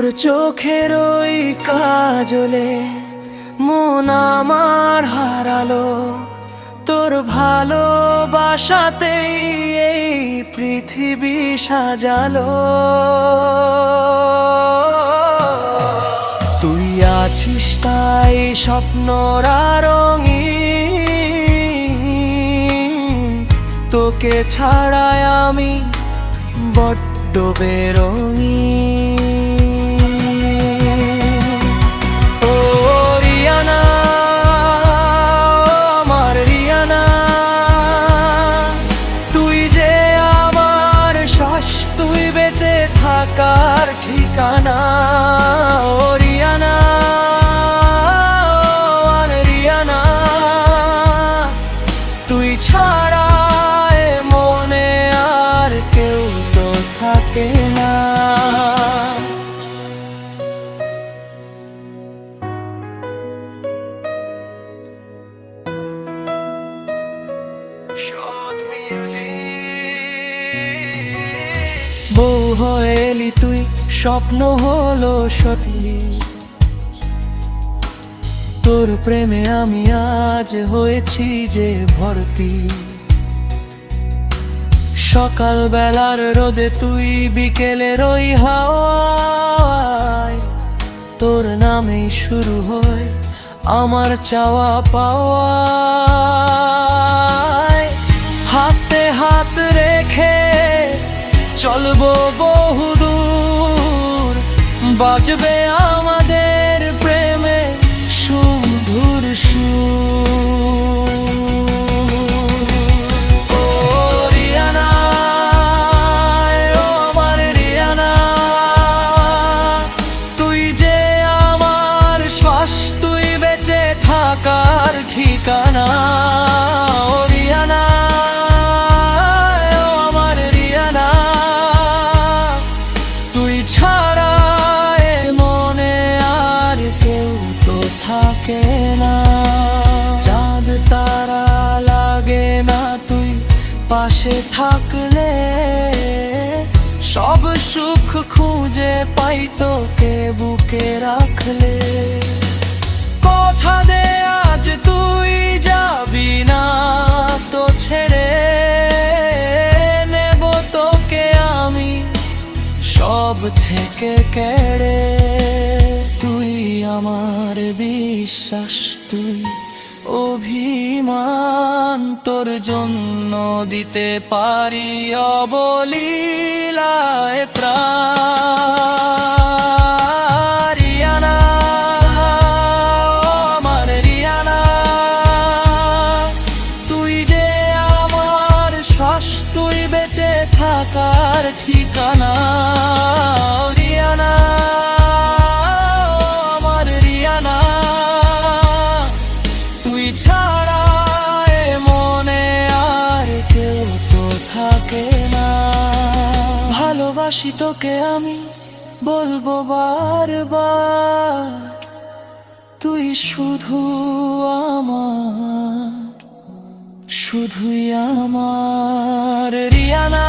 তোর চোখের ওই কাজলে মন আমার হারালো, তোর ভালোবাসাতেই এই পৃথিবী সাজালো। তুই আছিস তাই স্বপ্নরা রঙিন, তোকে ছাড়াই আমি বড্ড বেরঙিন। ও রিয়ানা, আমার রিয়ানা, তুই যে আমার শ্বাস, তুই বেঁচে থাকার ঠিকানা। ও রিয়ানা, আমার রিয়ানা, তুই ছাড়া মনে আর কেউ তো থাকে না। বউ হয়ে এলি তুই, স্বপ্ন হলো সত্যি, তোর প্রেমে আমি আজ হয়েছি যে ভর্তি। সকাল বেলার রোদে তুই বিকেলের ওই হাওয়ায়, তোর নামেই শুরু হয় আমার চাওয়া পাওয়া। হাতে হাত রেখে চলবো বহুদূর, বাজবে আমাদের প্রেমে সুমধুর সুর। ও রিয়ানা, ও আমার রিয়ানা, তুই যে আমার শ্বাস, তুই বেঁচে থাকার ঠিকানা। ও রিয়ানা, ও আমার রিয়ানা, তুই ছাড়া এ মনে আর কেউ তো থাকে না। চাঁদ তারা লাগে না তুই পাশে থাকলে, সব সুখ খুঁজে পাই তোকে বুকে রাখলে। কথা দে আজ তুই যাবি না তো ছেড়ে, নেব তোকে আমি সব থেকে কেড়ে। তুই আমার বিশ্বাস, তুই অভিমান, তোর জন্য দিতে পারি অবলীলায় প্রাণ। রিয়ানা, আমার রিয়ানা, তুই যে আমার শ্বাস, তুই বেঁচে থাকার ঠিকানা। রিয়ানা, আমার রিয়ানা, তুই ছাড়া এ মনে আর কেউ তো থাকে না। ভালোবাসি তোকে আমি, বলবো বারবার, তুই শুধু আমার, শুধুই আমার রিয়ানা।